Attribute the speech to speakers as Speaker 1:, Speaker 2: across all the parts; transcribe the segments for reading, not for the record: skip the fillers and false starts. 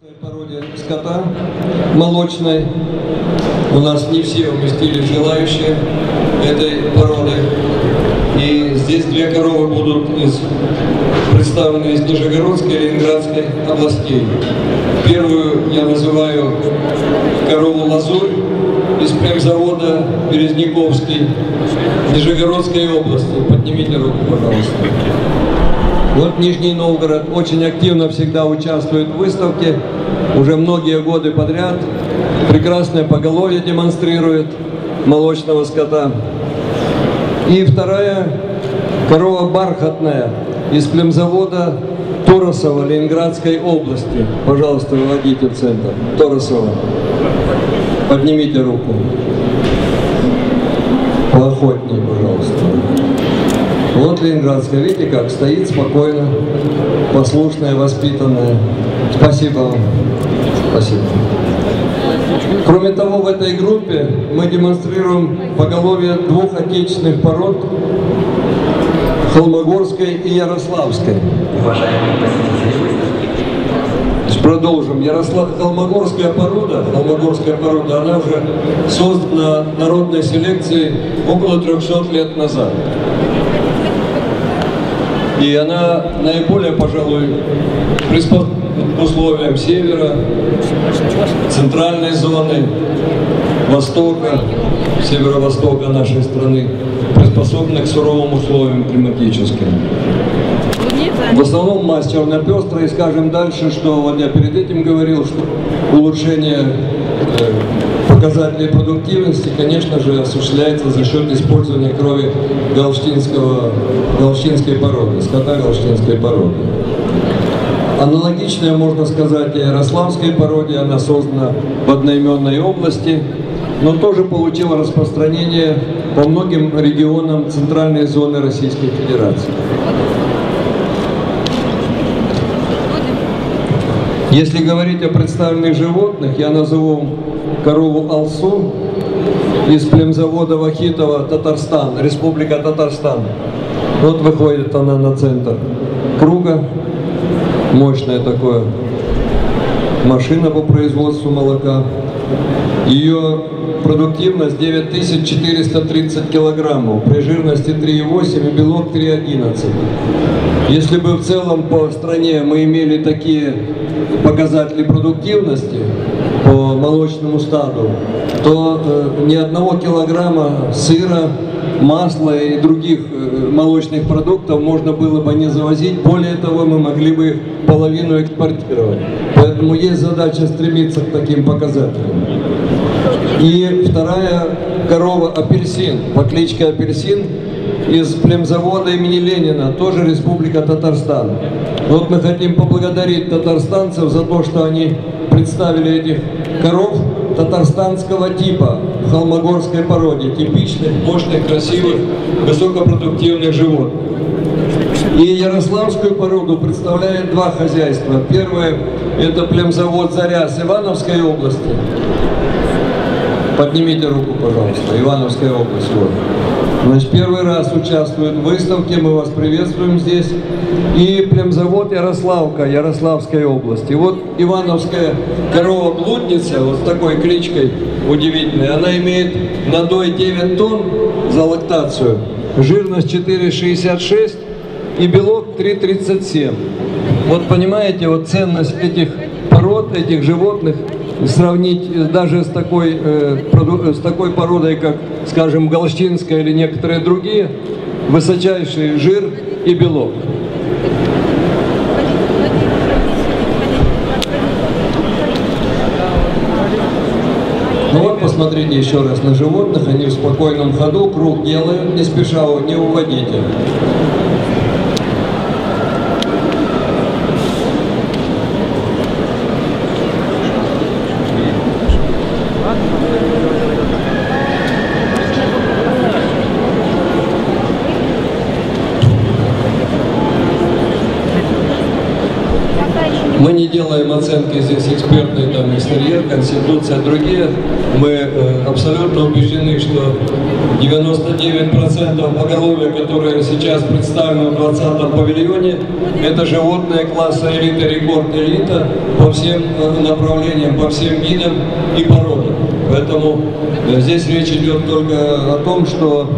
Speaker 1: Породе скота молочной. У нас не все уместились желающие этой породы. И здесь две коровы будут представлены из Нижегородской и Ленинградской областей. Первую я называю корову «Лазурь» из племзавода Березняковский Нижегородской области. Поднимите руку, пожалуйста. Вот Нижний Новгород очень активно всегда участвует в выставке, уже многие годы подряд. Прекрасное поголовье демонстрирует молочного скота. И вторая корова бархатная из племзавода Торосова Ленинградской области. Пожалуйста, выводите в центр. Торосова. Поднимите руку. Поохотнее, пожалуйста. Вот Ленинградская, видите, как стоит спокойно, послушная, воспитанная. Спасибо вам. Спасибо. Кроме того, в этой группе мы демонстрируем поголовье двух отечественных пород, Холмогорской и Ярославской. Продолжим. Холмогорская порода, она уже создана народной селекцией около 300 лет назад. И она наиболее, пожалуй, приспособлена к условиям севера, центральной зоны, востока, северо-востока нашей страны, приспособлена к суровым условиям климатическим. В основном масть черно-пестрая, и скажем дальше, что вот я перед этим говорил, что улучшение показателей продуктивности, конечно же, осуществляется за счет использования крови галштинской породы, скота галштинской породы. Аналогичное можно сказать и ярославской породе, она создана в одноименной области, но тоже получила распространение по многим регионам центральной зоны Российской Федерации. Если говорить о представленных животных, я назову корову Алсу из племзавода Вахитова, Татарстан, Республика Татарстан. Вот выходит она на центр круга, мощная такая машина по производству молока. Ее продуктивность 9430 килограммов, при жирности 3,8 и белок 3,11. Если бы в целом по стране мы имели такие показатели продуктивности по молочному стаду, то ни одного килограмма сыра, масла и других молочных продуктов можно было бы не завозить. Более того, мы могли бы половину экспортировать. Поэтому есть задача стремиться к таким показателям. И вторая корова Апельсин, по кличке Апельсин, из племзавода имени Ленина, тоже Республика Татарстан. Вот мы хотим поблагодарить татарстанцев за то, что они представили этих коров татарстанского типа в холмогорской породе, типичных, мощных, красивых, высокопродуктивных животных. И ярославскую породу представляет два хозяйства. Первое – это племзавод «Заря» с Ивановской области. Поднимите руку, пожалуйста, Ивановская область. Вот. Значит, первый раз участвует в выставке, мы вас приветствуем здесь. И племзавод Ярославка, Ярославской области. Вот ивановская корова-блудница, вот с такой кличкой удивительной, она имеет надой 9 тонн за лактацию, жирность 4,66 и белок 3,37. Вот понимаете, вот ценность этих пород, этих животных, сравнить даже с такой породой, как, скажем, галштинская или некоторые другие, высочайший жир и белок. Ну вот, посмотрите еще раз на животных, они в спокойном ходу, круг делают, не спеша, не уводите. Мы не делаем оценки здесь экспертные, там, экстерьер, конституция, другие. Мы абсолютно убеждены, что 99% поголовья, которые сейчас представлены в 20-м павильоне, это животные класса элита, рекорд элита по всем направлениям, по всем видам и породам. Поэтому здесь речь идет только о том, что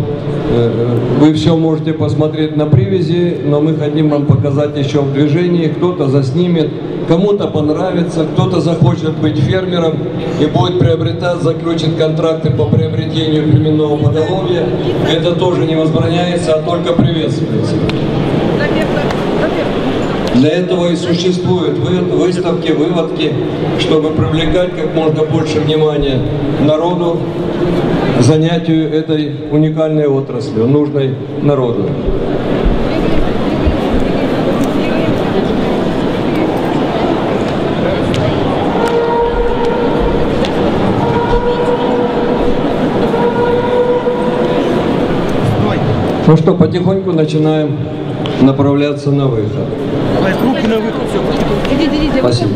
Speaker 1: вы все можете посмотреть на привязи, но мы хотим вам показать еще в движении. Кто-то заснимет, кому-то понравится, кто-то захочет быть фермером и будет приобретать, заключит контракты по приобретению племенного поголовья. Это тоже не возбраняется, а только приветствуется. Для этого и существуют выставки, выводки, чтобы привлекать как можно больше внимания народу к занятию этой уникальной отраслью, нужной народу. Ну что, потихоньку начинаем направляться на выход.
Speaker 2: Руки на выход, все. Идите,
Speaker 1: спасибо.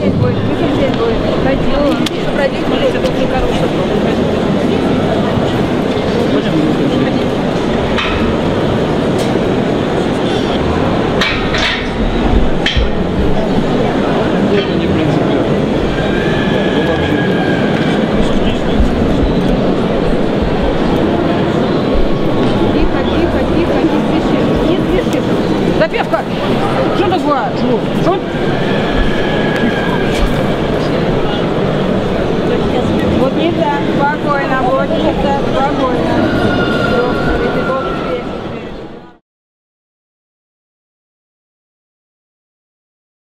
Speaker 1: Это не принципиально.
Speaker 2: Тихо, не спеши. Запевка! Что такое? Что? Вот не так, спокойно, вот не так.